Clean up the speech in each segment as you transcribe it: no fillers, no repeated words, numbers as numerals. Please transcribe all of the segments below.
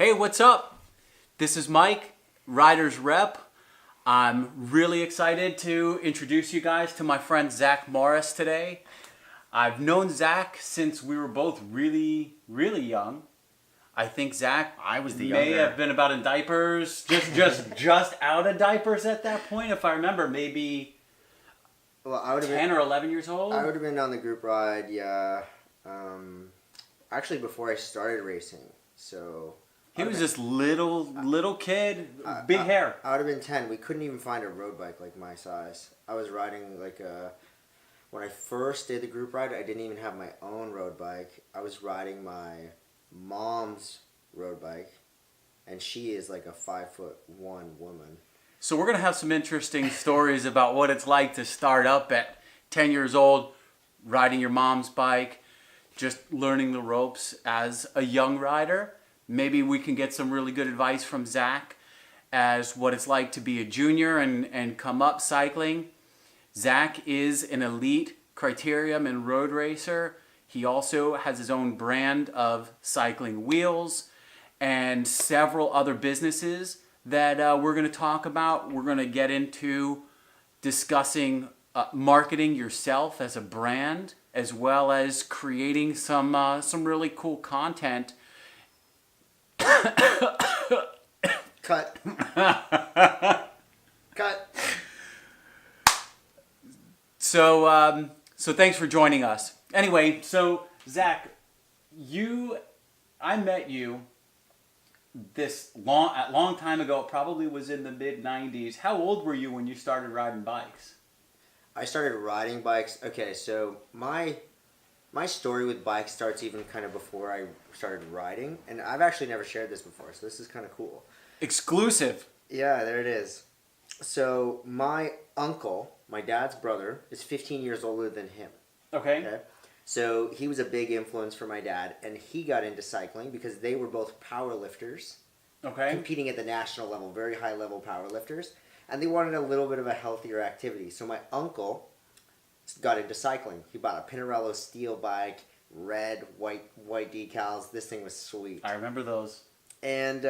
Hey, what's up? This is Mike, Riders Rep. I'm really excited to introduce you guys to my friend Zack Morris today. I've known Zack since we were both really young. I think Zack may have been about in diapers, just out of diapers at that point, if I remember, maybe I would have 10 or 11 years old. I would have been on the group ride, yeah. Actually, before I started racing, so He was this little kid, big hair. I would have been 10. We couldn't even find a road bike like my size. I was riding when I first did the group ride, I didn't even have my own road bike. I was riding my mom's road bike, and she is like a 5'1" woman. So we're going to have some interesting stories about what it's like to start up at 10 years old, riding your mom's bike, just learning the ropes as a young rider. Maybe we can get some really good advice from Zack as what it's like to be a junior and come up cycling. Zack is an elite criterium and road racer. He also has his own brand of cycling wheels and several other businesses that we're going to talk about. We're going to get into discussing marketing yourself as a brand, as well as creating some really cool content. Cut. Cut. So thanks for joining us. Anyway, so Zack, I met you this long time ago. It probably was in the mid-90s. How old were you when you started riding bikes? I started riding bikes. Okay, so my story with bikes starts even kind of before I started riding, and I've actually never shared this before, so this is kind of cool. Exclusive. Yeah, there it is. So my uncle, my dad's brother, is 15 years older than him. Okay. So he was a big influence for my dad, and he got into cycling because they were both power lifters. Okay. Competing at the national level, very high level power lifters, and they wanted a little bit of a healthier activity. So my uncle got into cycling. He bought a Pinarello steel bike, red, white decals. This thing was sweet. I remember those. And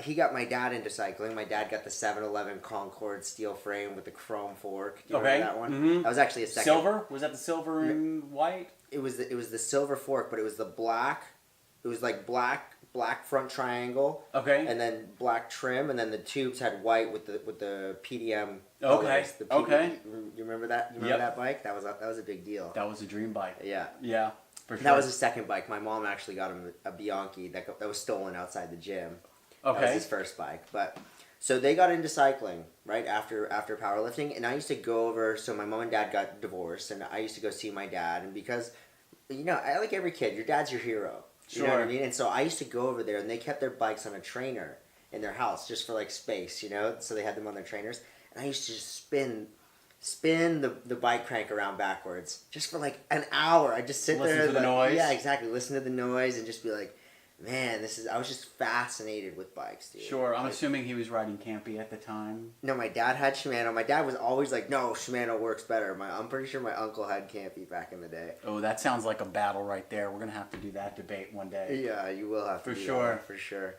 he got my dad into cycling. My dad got the 711 Concorde steel frame with the chrome fork. Do you remember that one? Mm-hmm. That was actually a second. Silver? Was that the silver and white? It was the silver fork, but it was the black. It was like black front triangle. Okay. And then black trim, and then the tubes had white with the PDM. Okay. The Okay. You remember that? You remember that bike? That was a big deal. That was a dream bike. Yeah. Yeah. For sure. That was his second bike. My mom actually got him a Bianchi that was stolen outside the gym. Okay. That was his first bike. But so they got into cycling right after powerlifting, and I used to go over. So my mom and dad got divorced, and I used to go see my dad. And because, I like every kid, your dad's your hero. You know what I mean? And so I used to go over there, and they kept their bikes on a trainer in their house just for like space, So they had them on their trainers, and I used to just spin the bike crank around backwards just for like an hour. I just sit there. Listen to the noise. Yeah, exactly. Listen to the noise and just be like, man, I was just fascinated with bikes, dude. Sure. I'm assuming he was riding Campy at the time. No, my dad had Shimano. My dad was always like, no, Shimano works better. I'm pretty sure my uncle had Campy back in the day. Oh, that sounds like a battle right there. We're going to have to do that debate one day. Yeah, you will have to. For sure. For sure.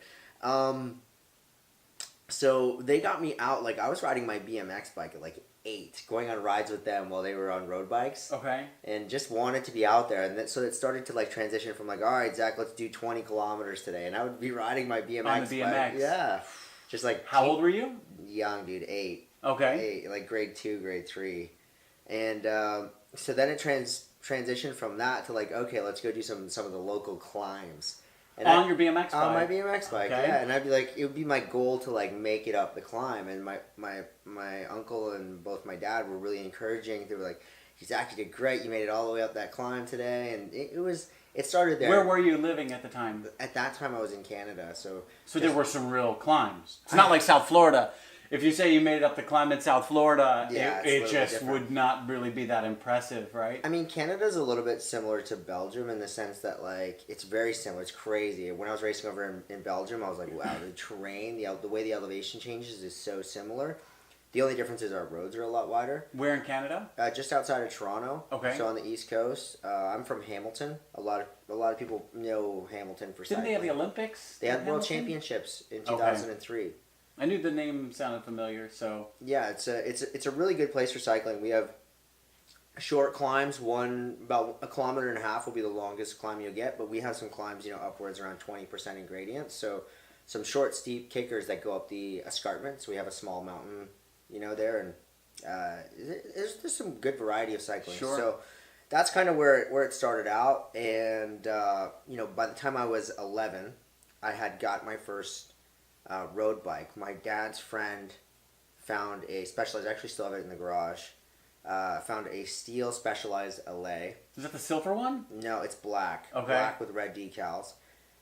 So they got me out. Like, I was riding my BMX bike at like 8, going on rides with them while they were on road bikes. Okay. And just wanted to be out there. And so it started to like transition from like, all right, Zach, let's do 20 kilometers today. And I would be riding my BMX on the BMX. bike. Yeah. Just like. How old were you? Young, dude. 8. Okay. 8, like grade 2, grade 3. And so then it transitioned from that to like, okay, let's go do some of the local climbs. And on your BMX bike? On my BMX bike, okay. Yeah. And I'd be like, it would be my goal to like make it up the climb. And my uncle and both my dad were really encouraging. They were like, Zach, you did great. You made it all the way up that climb today. And it started there. Where were you living at the time? At that time, I was in Canada. So there were some real climbs. It's not like South Florida. If you say you made it up the climb in South Florida, yeah, it just would not really be that impressive, right? I mean, Canada's a little bit similar to Belgium in the sense that, like, it's very similar. It's crazy. When I was racing over in Belgium, I was like, wow, the terrain, the way the elevation changes is so similar. The only difference is our roads are a lot wider. Where in Canada? Just outside of Toronto. Okay. So on the East Coast. I'm from Hamilton. A lot of people know Hamilton for cycling. Didn't they have the Olympics? They had in World Hamilton? Championships in 2003. I knew the name sounded familiar, so... Yeah, it's a really good place for cycling. We have short climbs. One about 1.5 kilometers will be the longest climb you'll get, but we have some climbs, upwards around 20% in gradient. So some short, steep kickers that go up the escarpment. So we have a small mountain, there, and there's some good variety of cycling. Sure. So that's kind of where it started out, and by the time I was 11, I had got my first road bike. My dad's friend found a Specialized. I actually still have it in the garage. Found a steel Specialized LA. Is that the silver one? No, it's black. Okay. Black with red decals.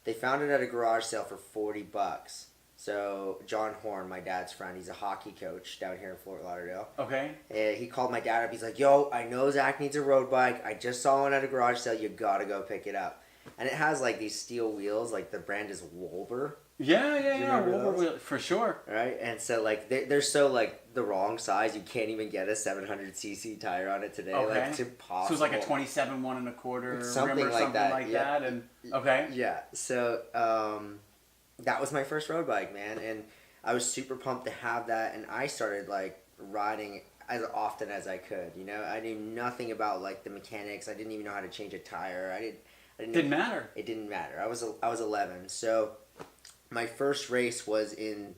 They found it at a garage sale for $40. So John Horn, my dad's friend, he's a hockey coach down here in Fort Lauderdale. Okay. He called my dad up. He's like, "Yo, I know Zach needs a road bike. I just saw one at a garage sale. You gotta go pick it up." And it has like these steel wheels. Like the brand is Wolber. Yeah. remember those? For sure. Right, and so like they're so like the wrong size. You can't even get a 700cc tire on it today. Okay. Like it's impossible. So it's like a 27 1.25 Something rim or like something that, like yeah. that. And okay. Yeah. So that was my first road bike, man, and I was super pumped to have that. And I started like riding as often as I could. I knew nothing about like the mechanics. I didn't even know how to change a tire. I didn't matter. It didn't matter. I was 11, so. My first race was in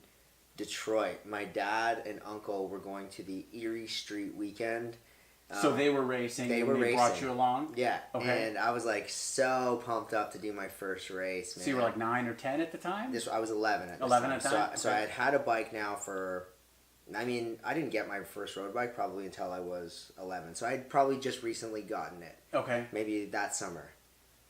Detroit. My dad and uncle were going to the Erie Street weekend. So they were racing. They brought you along. Yeah. Okay. And I was like so pumped up to do my first race, man. So you were like 9 or 10 at the time. I was 11 at this 11 time. at the time. So I had had a bike now for. I mean, I didn't get my first road bike probably until I was 11. So I'd probably just recently gotten it. Okay. Maybe that summer.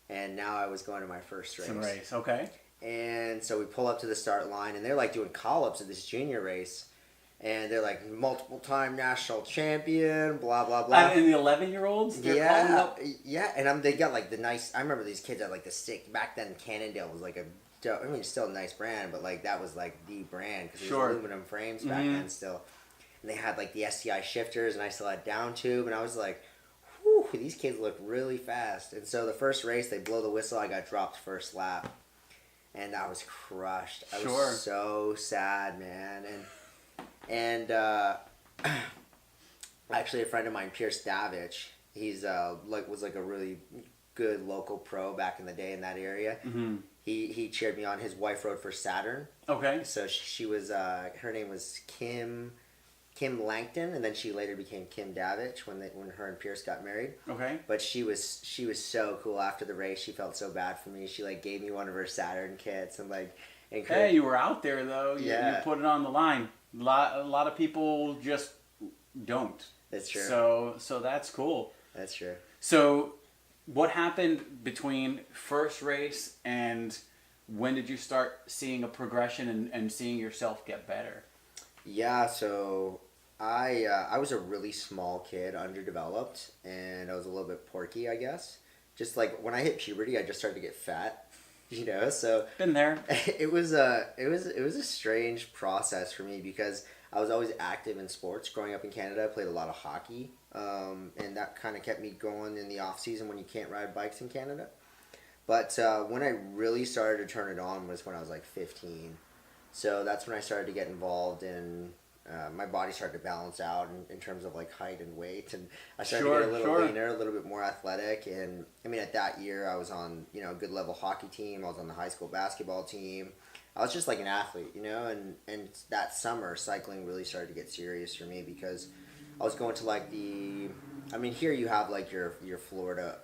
And now I was going to my first race. Okay. And so we pull up to the start line, and they're like doing call-ups at this junior race, and they're like multiple-time national champion, blah blah blah. And the 11-year-olds, yeah, and they got like the nice. I remember these kids had like the stick back then. Cannondale was like it's still a nice brand, but like that was like the brand because it was aluminum frames back then still. And they had like the STI shifters, and I still had down tube, and I was like, whew, these kids look really fast. And so the first race, they blow the whistle. I got dropped first lap. And I was crushed. I was so sad, man. And actually, a friend of mine, Pierce Davich, he's was like a really good local pro back in the day in that area. Mm-hmm. He cheered me on. His wife rode for Saturn. Okay. So she was her name was Kim Langton, and then she later became Kim Davich when her and Pierce got married. Okay. But she was so cool after the race. She felt so bad for me. She like gave me one of her Saturn kits and like. Hey, you were out there though. You put it on the line. A lot of people just don't. That's true. So that's cool. That's true. So, what happened between first race and when did you start seeing a progression and seeing yourself get better? Yeah, so I was a really small kid, underdeveloped, and I was a little bit porky, I guess. Just like when I hit puberty, I just started to get fat, So been there. It was a strange process for me because I was always active in sports. Growing up in Canada, I played a lot of hockey, and that kind of kept me going in the off season when you can't ride bikes in Canada. But when I really started to turn it on was when I was like 15. So that's when I started to get involved in, my body started to balance out in terms of like height and weight. And I started to get a little leaner, a little bit more athletic. And I mean, at that year, I was on, a good level hockey team. I was on the high school basketball team. I was just like an athlete, and that summer, cycling really started to get serious for me because I was going to like here you have like your Florida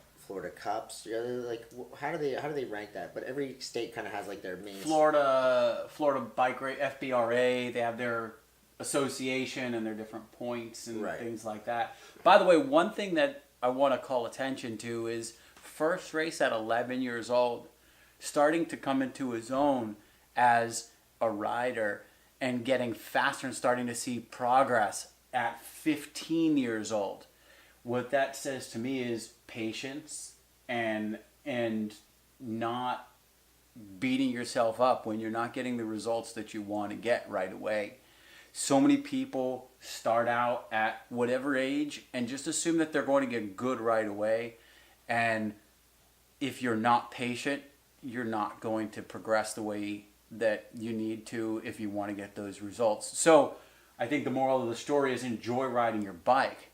Cups. Like how do they rank that? But every state kind of has like their main. Florida Bike Race, FBRA. They have their association and their different points and things like that. By the way, one thing that I want to call attention to is first race at 11 years old, starting to come into his own as a rider and getting faster and starting to see progress at 15 years old. What that says to me is patience and not beating yourself up when you're not getting the results that you want to get right away. so many people start out at whatever age and just assume that they're going to get good right away. And if you're not patient, you're not going to progress the way that you need to if you want to get those results. So I think the moral of the story is enjoy riding your bike.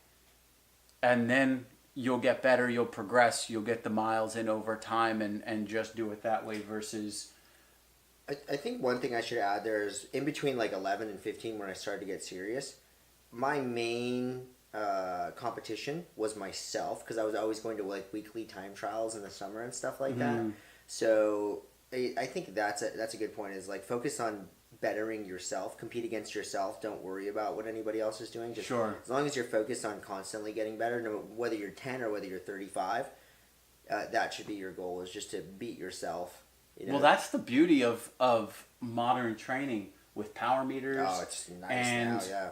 And then you'll get better, you'll progress, you'll get the miles in over time, and just do it that way versus... I think one thing I should add there is in between like 11 and 15 when I started to get serious, my main competition was myself, because I was always going to like weekly time trials in the summer and stuff like that. So I think that's a good point, is like focus on bettering yourself, compete against yourself, don't worry about what anybody else is doing. Just Sure. As long as you're focused on constantly getting better, whether you're 10 or whether you're 35, that should be your goal, is just to beat yourself. You know? Well, that's the beauty of modern training with power meters. Oh, it's nice and now, yeah.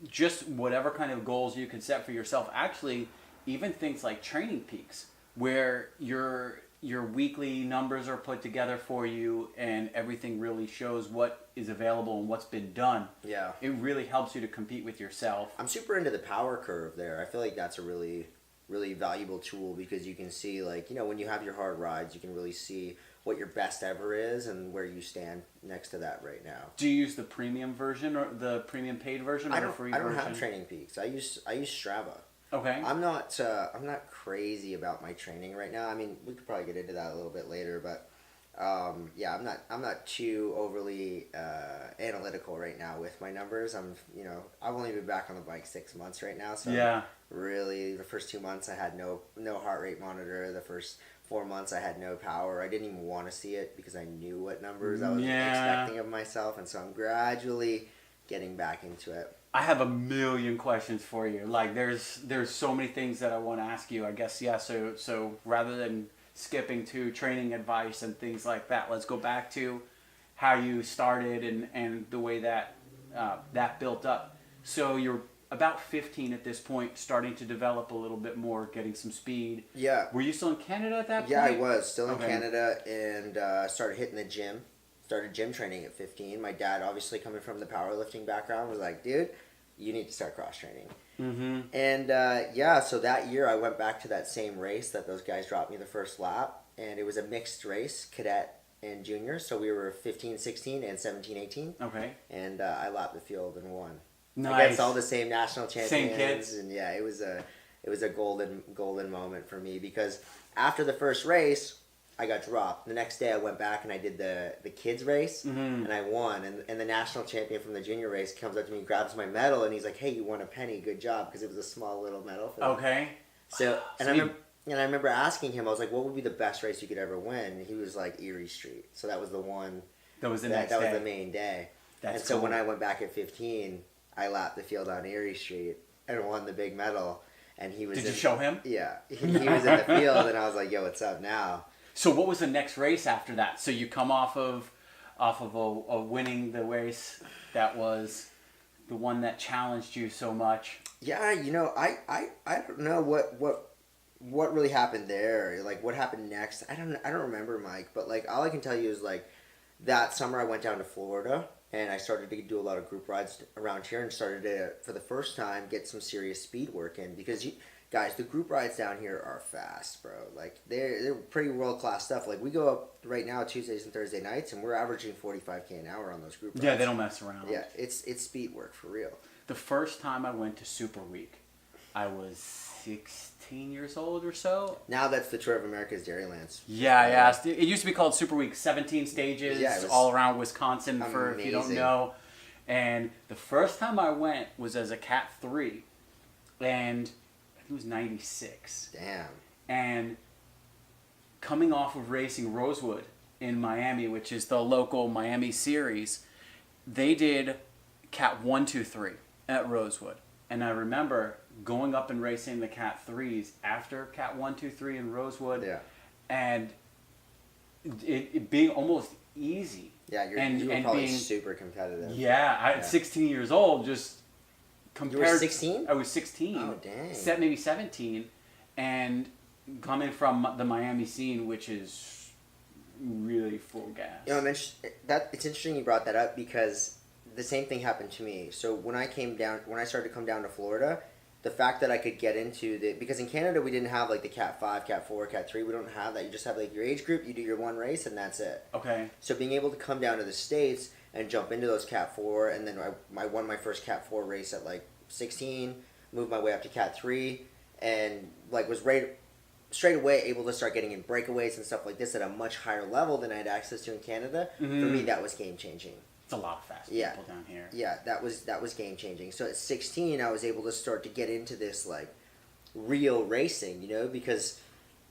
just whatever kind of goals you can set for yourself. Actually, even things like training peaks, where your weekly numbers are put together for you and everything really shows what is available and what's been done. Yeah. It really helps you to compete with yourself. I'm super into the power curve there. I feel like that's a really, really valuable tool, because you can see, like, you know, when you have your hard rides, you can really see what your best ever is and where you stand next to that right now. Do you use the premium version or the premium paid version, or the free version? I don't have Training Peaks. I use Strava. Okay. I'm not crazy about my training right now. I mean, we could probably get into that a little bit later, but yeah, I'm not too overly analytical right now with my numbers. I've only been back on the bike 6 months right now, so yeah. Really the first 2 months I had no heart rate monitor. The first 4 months I had no power. I didn't even want to see it because I knew what numbers I was expecting of myself, and so I'm gradually getting back into it. I have a million questions for you. Like, there's so many things that I want to ask you. I guess, yeah, so rather than skipping to training advice and things like that, let's go back to how you started and the way that that built up. So you're about 15 at this point, starting to develop a little bit more, getting some speed. Yeah. Were you still in Canada at that point? Yeah, I was still in Canada, and started hitting the gym. Started gym training at 15. My dad, obviously coming from the powerlifting background, was like, dude, you need to start cross training. Mm-hmm. And so that year I went back to that same race that those guys dropped me the first lap, and it was a mixed race, cadet and junior. So we were 15, 16, and 17, 18. Okay. And I lapped the field and won. Nice. Against all the same national champions. Same kids. And yeah, it was a golden moment for me, because after the first race, I got dropped. The next day I went back and I did the kids race, and I won. And the national champion from the junior race comes up to me, grabs my medal, and he's like, "Hey, you won a penny. Good job," because it was a small little medal for them. Okay. So I remember asking him, I was like, "What would be the best race you could ever win?" And he was like, Erie Street. So that was the one. That was the next day. That was the main day. That's so when I went back at 15, I lapped the field on Erie Street and won the big medal. And he was. Did you show him? Yeah, he was in the field, and I was like, "Yo, what's up now?" So what was the next race after that? So you come off of a winning the race that was the one that challenged you so much. Yeah, I don't know what really happened there. Like, what happened next? I don't remember, Mike. But like, all I can tell you is like, that summer I went down to Florida and I started to do a lot of group rides around here, and started to, for the first time, get some serious speed work in, because guys, the group rides down here are fast, bro. Like, they're pretty world-class stuff. Like, we go up right now Tuesdays and Thursday nights, and we're averaging 45K an hour on those group rides. Yeah, they don't mess around. Yeah, it's speed work for real. The first time I went to Super Week, I was 16 years old or so. Now that's the Tour of America's Dairylands. Yeah. It used to be called Super Week. 17 stages all around Wisconsin, for if you don't know. And the first time I went was as a Cat.3, and it was 96. Damn. And coming off of racing Rosewood in Miami, which is the local Miami series, they did Cat 1, 2, 3 at Rosewood. And I remember going up and racing the Cat 3s after Cat 1, 2, 3 in Rosewood. Yeah. And it being almost easy. Yeah, you were probably super competitive. Yeah, at 16 years old, just compared. You were 16? I was 16. Oh, dang. Maybe 17. And coming from the Miami scene, which is really full gas. It's interesting you brought that up, because the same thing happened to me. So when I started to come down to Florida, the fact that I could get into because in Canada we didn't have like the Cat 5, Cat 4, Cat 3. We don't have that. You just have like your age group. You do your one race and that's it. Okay. So being able to come down to the States and jump into those Cat 4, and then I won my first Cat 4 race at like 16, moved my way up to Cat 3, and like was straight away able to start getting in breakaways and stuff like this at a much higher level than I had access to in Canada. For me, that was game changing. It's a lot of fast people down here. Yeah, that was game changing. So at 16, I was able to start to get into this like real racing, because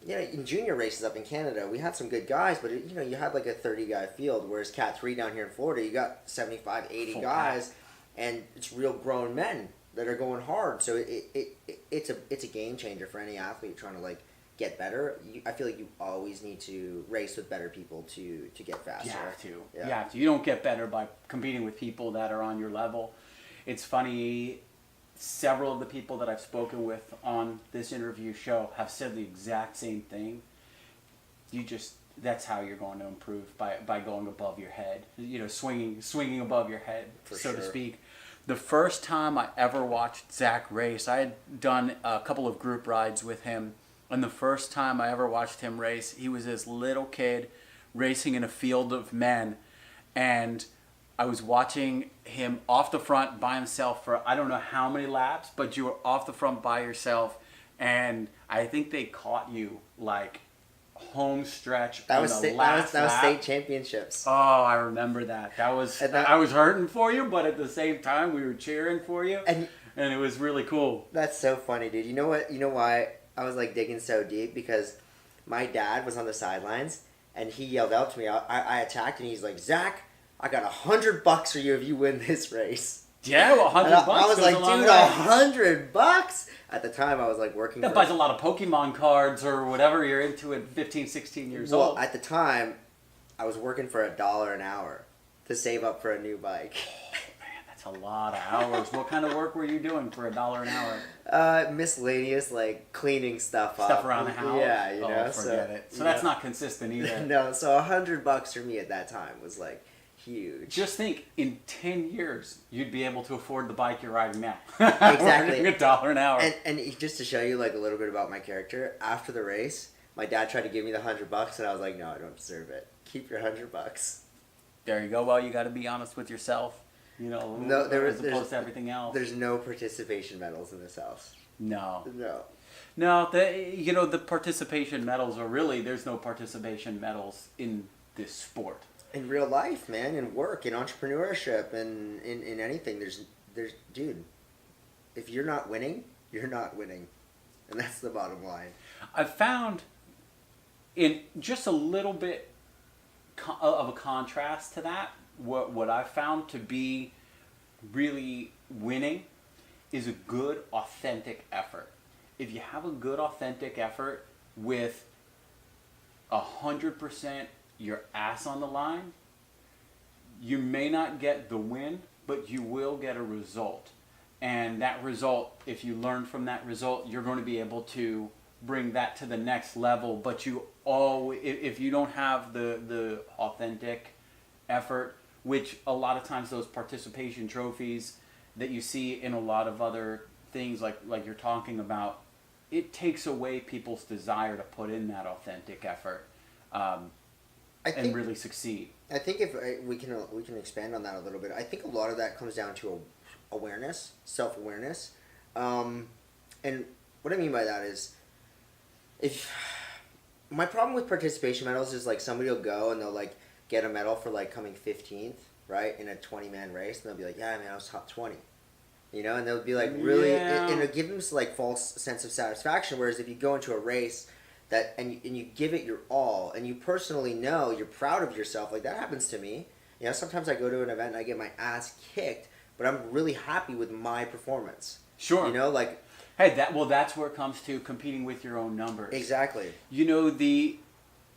in junior races up in Canada, we had some good guys, but you had like a 30 guy field, whereas Cat 3 down here in Florida, you got 75, 80 Full guys, pack. And it's real grown men that are going hard. So it's a game changer for any athlete trying to like get better. I feel like you always need to race with better people to get faster. You have to. Yeah. You have to. You don't get better by competing with people that are on your level. It's funny, several of the people that I've spoken with on this interview show have said the exact same thing. That's how you're going to improve, by going above your head. Swinging above your head, so to speak. The first time I ever watched Zack race, I had done a couple of group rides with him. And the first time I ever watched him race, he was this little kid racing in a field of men. And I was watching him off the front by himself for I don't know how many laps, but you were off the front by yourself. And I think they caught you like home stretch that on was the last that was lap. state championships. Oh, I remember that. I was hurting for you, but at the same time we were cheering for you. And it was really cool. That's so funny, dude. You know what? You know why I was like digging so deep? Because my dad was on the sidelines and he yelled out to me. I attacked and he's like, "Zach, I got $100 for you if you win this race." Yeah, well, $100. I was like, dude, $100. At the time, I was like working. That buys a lot of Pokemon cards or whatever you're into at 15, 16 years old. Well, at the time, I was working for $1 an hour to save up for a new bike. That's a lot of hours. What kind of work were you doing for $1 an hour? Miscellaneous, like cleaning stuff around the house. Yeah, forget it. So that's not consistent either. No, so $100 for me at that time was like huge. Just think, in 10 years, you'd be able to afford the bike you're riding now. Exactly. $1 an hour. And just to show you like a little bit about my character, after the race, my dad tried to give me the $100, and I was like, no, I don't deserve it. Keep your $100. There you go. Well, you got to be honest with yourself. No, as opposed to everything else. There's no participation medals in this house. No. No. The participation medals are really, there's no participation medals in this sport. In real life, man, in work, in entrepreneurship, and in anything, there's dude, if you're not winning, you're not winning. And that's the bottom line. I've found in just a little bit of a contrast to that, what I've found to be really winning is a good, authentic effort. If you have a good, authentic effort with 100% your ass on the line, you may not get the win, but you will get a result. And that result, if you learn from that result, you're going to be able to bring that to the next level. But if you don't have the authentic effort, which a lot of times those participation trophies that you see in a lot of other things like you're talking about, it takes away people's desire to put in that authentic effort. And really succeed. I think if we can expand on that a little bit. I think a lot of that comes down to awareness, self-awareness, and what I mean by that is, if my problem with participation medals is like somebody will go and they'll like get a medal for like coming 15th, right, in a 20-man race, and they'll be like, yeah, man, I was top 20. And they'll be like really, and it'll give them this like false sense of satisfaction. Whereas if you go into a race and you give it your all, and you personally know you're proud of yourself, like that happens to me. Sometimes I go to an event and I get my ass kicked, but I'm really happy with my performance. Sure. Hey, that's where it comes to competing with your own numbers. Exactly.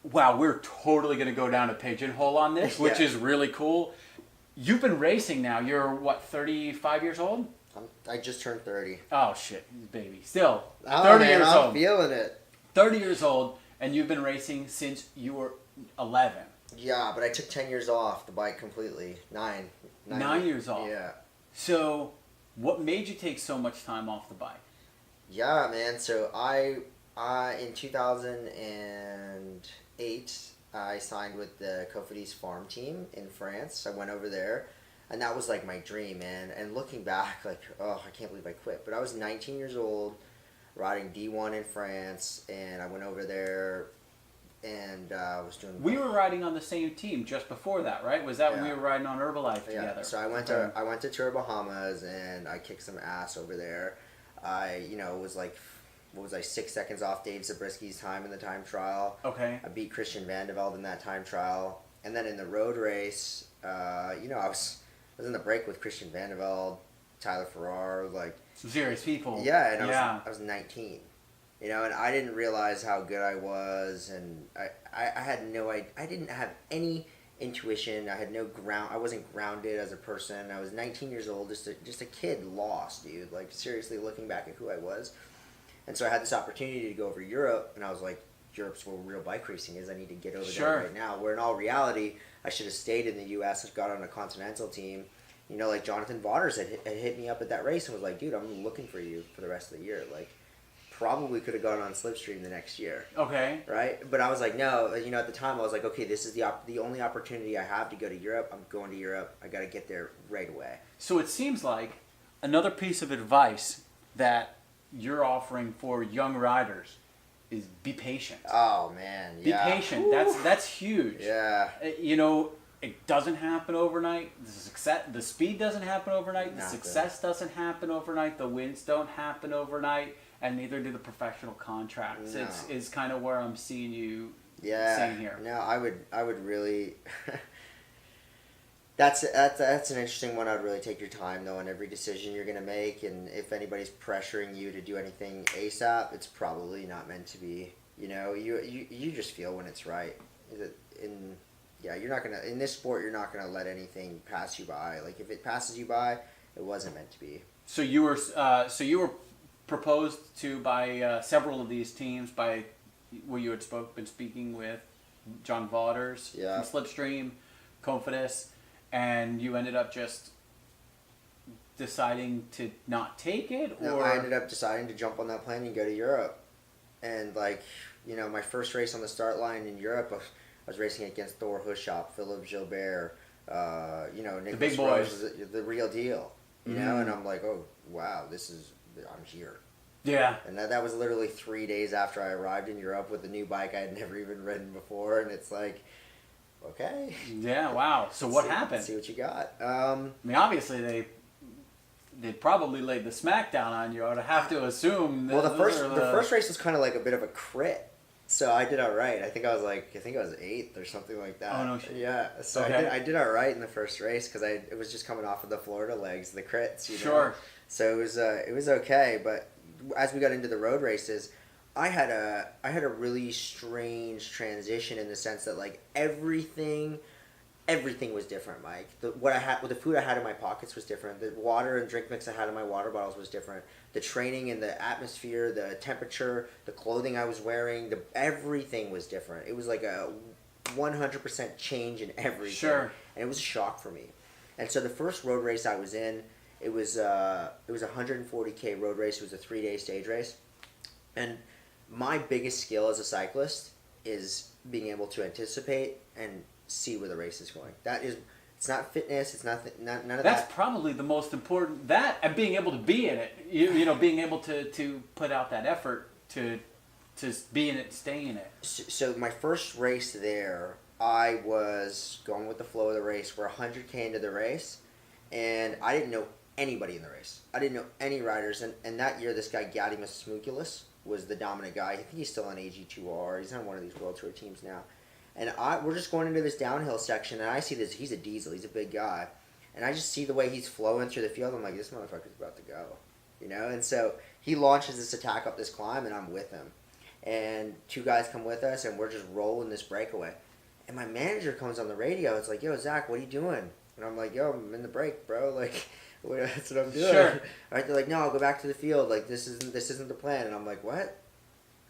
Wow, we're totally going to go down a pigeonhole on this, which is really cool. You've been racing now. You're, 35 years old? I just turned 30. Oh, shit. Baby. Still, 30 years old. I'm feeling it. 30 years old, and you've been racing since you were 11. Yeah, but I took 10 years off the bike completely. 9. 9 years off. Yeah. So, what made you take so much time off the bike? Yeah, man. So I in 2008, I signed with the Composites farm team in France. I went over there, and that was like my dream, man. And looking back, like, oh, I can't believe I quit. But I was 19 years old, riding D1 in France, and I went over there, and was doing. We were riding on the same team just before that, right? Was that when we were riding on Herbalife together? Yeah. So I went to Tour Bahamas, and I kicked some ass over there. I was like, what was I, 6 seconds off Dave Zabriskie's time in the time trial. Okay. I beat Christian Vandevelde in that time trial, and then in the road race, I was in the break with Christian Vandevelde, Tyler Farrar, like some serious people. Yeah, and I was 19, and I didn't realize how good I was, and I had no idea. I didn't have any intuition. I had no ground. I wasn't grounded as a person. I was 19 years old, just a kid lost, dude. Like, seriously, looking back at who I was. And so I had this opportunity to go over Europe, and I was like, Europe's where real bike racing is. I need to get over there right now. Where in all reality, I should have stayed in the U.S. and got on a continental team. Like Jonathan Vaughters had hit me up at that race and was like, dude, I'm looking for you for the rest of the year. Like, probably could have gone on Slipstream the next year. Okay. Right? But I was like, no. At the time, I was like, okay, this is the only opportunity I have to go to Europe. I'm going to Europe. I got to get there right away. So it seems like another piece of advice that you're offering for young riders is be patient. Oh, man. Yeah. Be patient. That's huge. Yeah. It doesn't happen overnight. The speed doesn't happen overnight. The Nothing. Success doesn't happen overnight. The wins don't happen overnight, and neither do the professional contracts. No. It's kind of where I'm seeing you. Yeah. Saying here. No, I would really. That's an interesting one. I'd really take your time though on every decision you're gonna make, and if anybody's pressuring you to do anything ASAP, it's probably not meant to be. You just feel when it's right. You're not gonna, in this sport, you're not gonna let anything pass you by. Like, if it passes you by, it wasn't meant to be. So you were proposed to by several of these teams by where you had been speaking with John Vaughters from Slipstream, Composites, and you ended up just deciding to not take it, or no, I ended up deciding to jump on that plane and go to Europe. And my first race on the start line in Europe, I was racing against Thor Hushop, Philippe Gilbert, Nicholas the big boys, was the real deal, and I'm like, oh wow, I'm here. Yeah. And that was literally 3 days after I arrived in Europe with a new bike I had never even ridden before, and it's like, okay. Yeah. Wow. So what happened? See what you got. I mean, obviously they probably laid the smackdown on you. I would have to assume. Well, the first race was kind of like a bit of a crit. So I did all right. I think I was 8th or something like that. Oh no shit. Yeah. So okay. I did all right in the first race because it was just coming off of the Florida legs, the crits. Sure. So it was okay, but as we got into the road races, I had a really strange transition in the sense that like everything was different, Mike. The food I had in my pockets was different. The water and drink mix I had in my water bottles was different. The training and the atmosphere, the temperature, the clothing I was wearing, everything was different. It was like a 100% change in everything. Sure. And it was a shock for me. And so the first road race I was in, it was a 140K road race. It was a 3-day stage race. And my biggest skill as a cyclist is being able to anticipate and see where the race is going. It's not fitness. It's none of that. That's probably the most important. That and being able to be in it. Being able to put out that effort to be in it, stay in it. So my first race there, I was going with the flow of the race. We're 100K into the race, and I didn't know anybody in the race. I didn't know any riders. And that year, this guy Gadimus Smukulis was the dominant guy. I think he's still on AG2R. He's on one of these World Tour teams now. And we're just going into this downhill section, and I see this. He's a diesel. He's a big guy. And I just see the way he's flowing through the field. I'm like, this motherfucker's about to go. And so he launches this attack up this climb, and I'm with him. And 2 guys come with us, and we're just rolling this breakaway. And my manager comes on the radio. It's like, yo, Zack, what are you doing? And I'm like, yo, I'm in the break, bro. Like, that's what I'm doing. Sure. Right? They're like, no, I'll go back to the field. Like, this isn't the plan. And I'm like, what?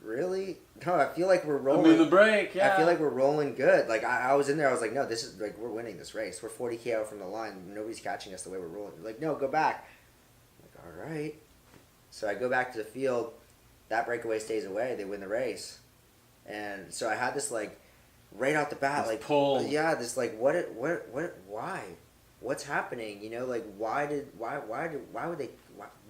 really? No, I feel like we're I'm rolling. in the break, yeah. I feel like we're rolling good. Like, I was in there, I was like, no, this is, like, we're winning this race. We're 40K out from the line. Nobody's catching us the way we're rolling. Like, no, go back. I'm like, all right. So I go back to the field. That breakaway stays away. They win the race. And so I had this, like, right out the bat, This like, pull. yeah, this, like, why? What's happening? You know, like, why would they,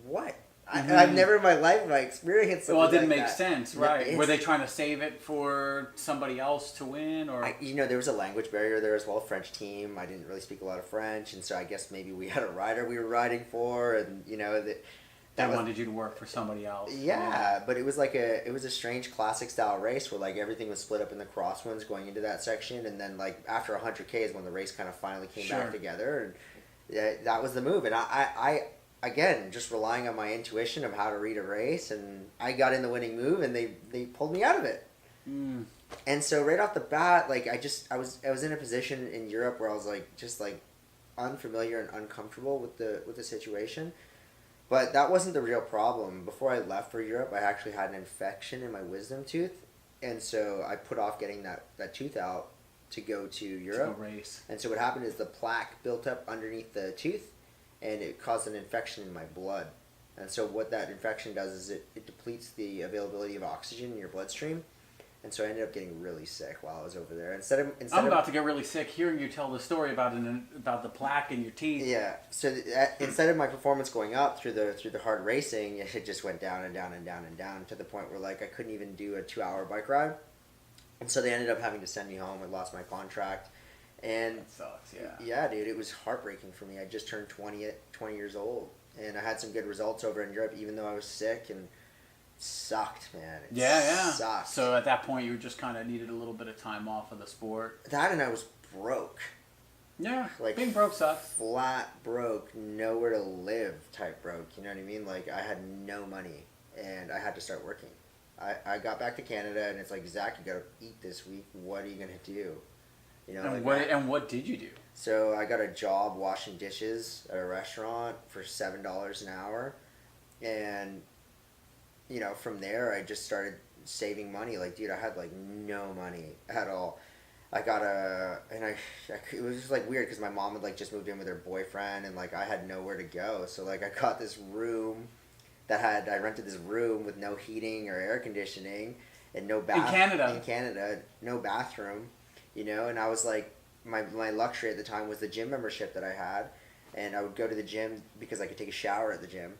what? I've never in my life experienced something Well, it didn't like make that. sense, No, right? Were they trying to save it for somebody else to win, or? You know, there was a language barrier there as well. French team. I didn't really speak a lot of French, and so I guess maybe we had a rider we were riding for, and you know that. They wanted you to work for somebody else. Yeah, but it was like it was a strange classic style race where like everything was split up in the crosswinds going into that section, and then like after 100K is when the race kind of finally came back together, and that was the move. And I again just relying on my intuition of how to read a race, and I got in the winning move, and they pulled me out of it. Mm. And so right off the bat, like I was in a position in Europe where I was like just like unfamiliar and uncomfortable with the situation. But that wasn't the real problem. Before I left for Europe, I actually had an infection in my wisdom tooth, and so I put off getting that tooth out to go to Europe. To race. And so what happened is the plaque built up underneath the tooth, and it caused an infection in my blood. And so what that infection does is it depletes the availability of oxygen in your bloodstream. And so I ended up getting really sick while I was over there. I'm about to get really sick hearing you tell the story about the plaque in your teeth. Yeah. So instead of my performance going up through the hard racing, it just went down and down and down and down to the point where like I couldn't even do a 2-hour bike ride. And so they ended up having to send me home. I lost my contract. And that sucks, yeah. Yeah, dude, it was heartbreaking for me. I just turned 20 years old, and I had some good results over in Europe, even though I was sick, and sucked, man. Yeah. Sucked. So at that point, you just kind of needed a little bit of time off of the sport. That, and I was broke. Yeah, Like being broke sucks. Flat broke, nowhere to live type broke. You know what I mean? Like I had no money, and I had to start working. I got back to Canada, and it's like, Zach, you gotta eat this week. What are you gonna do? You know. And what did you do? So I got a job washing dishes at a restaurant for $7 an hour, and you know, from there I just started saving money. Like, dude, I had like no money at all. I got it was just like weird because my mom had like just moved in with her boyfriend, and like I had nowhere to go. So like I got this room I rented this room with no heating or air conditioning and no bath. In Canada, no bathroom, you know, and I was like, my luxury at the time was the gym membership that I had, and I would go to the gym because I could take a shower at the gym.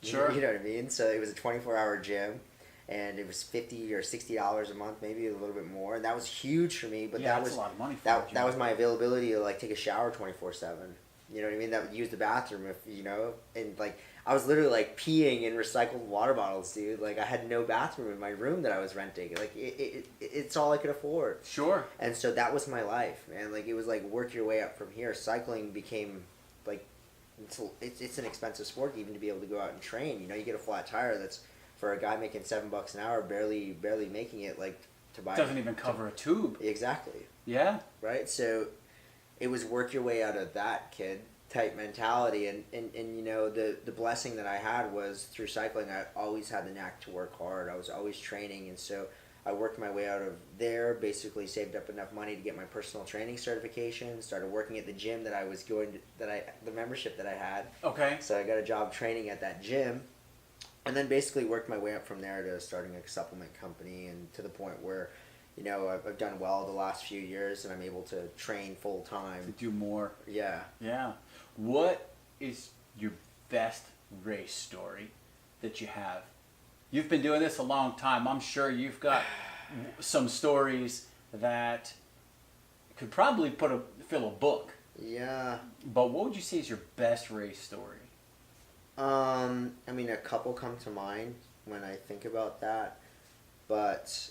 Sure. You know what I mean? So it was a 24-hour gym, and it was $50 or $60 a month, maybe a little bit more, and that was huge for me. But that was a lot of money. That was my availability to like take a shower 24/7. You know what I mean? That would use the bathroom if you know, and like I was literally like peeing in recycled water bottles, dude. Like I had no bathroom in my room that I was renting. Like it's all I could afford. Sure. And so that was my life, man. Like it was like work your way up from here. Cycling became like it's an expensive sport even to be able to go out and train. You know, you get a flat tire that's for a guy making $7 an hour, barely making it like to buy. Doesn't even cover a tube. Exactly. Yeah. Right. So it was work your way out of that, kid, type mentality. And you know, the blessing that I had was through cycling, I always had the knack to work hard. I was always training, and so I worked my way out of there, basically saved up enough money to get my personal training certification, started working at the gym that I was going to, the membership that I had. Okay. So I got a job training at that gym, and then basically worked my way up from there to starting a supplement company, and to the point where, you know, I've done well the last few years, and I'm able to train full time. To do more. Yeah. Yeah. What is your best race story that you have? You've been doing this a long time. I'm sure you've got some stories that could probably fill a book. Yeah. But what would you say is your best race story? I mean, a couple come to mind when I think about that, but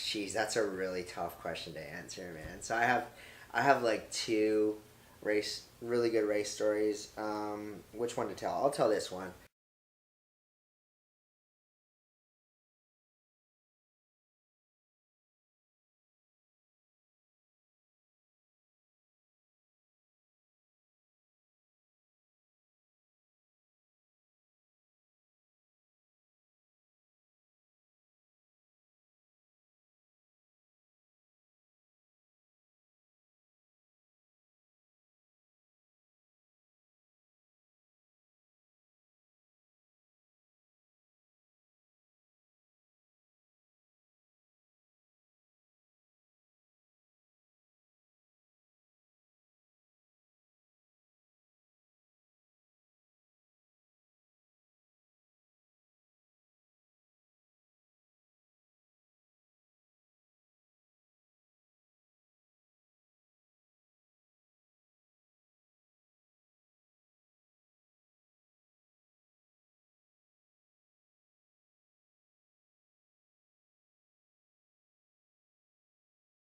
geez, that's a really tough question to answer, man. So I have like two really good race stories. Which one to tell? I'll tell this one.